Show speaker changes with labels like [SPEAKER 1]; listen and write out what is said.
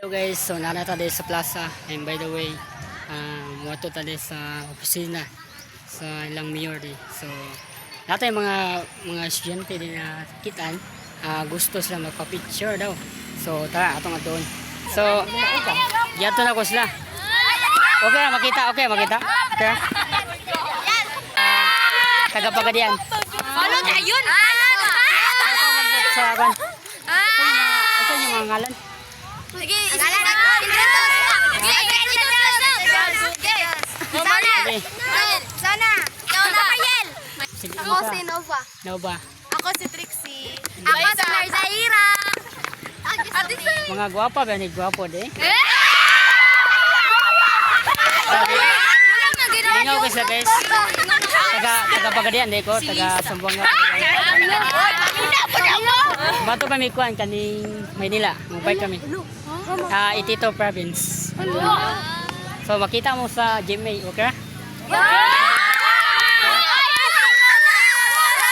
[SPEAKER 1] Hello guys, so narata tayo sa plaza and by the way, muwato tayo sa opisina sa ilang mayor di. So lahat yung mga estudyante din na kitaan, gusto sila magpa-picture daw. So tara atong doon. So yato na ko sila. Okay, makita. Okay. Taga-Pagadian.
[SPEAKER 2] Ano na yun?
[SPEAKER 1] Sa akin. Ano yung mga ngalan?
[SPEAKER 2] Sige, Sana. Rafael.
[SPEAKER 1] Sige,
[SPEAKER 2] Ako si Nova.
[SPEAKER 1] Nova.
[SPEAKER 2] Ako si Trixie. Ako si Narzaira.
[SPEAKER 1] Mga gwapa ba ni gwapo de? Lingaw ko sila guys. Taga-Pagadian de ko, taga Sambuanga. Bato kami kuan kaning Maynila, mubay kami. Itito province. So makita mo sa GMA, okay?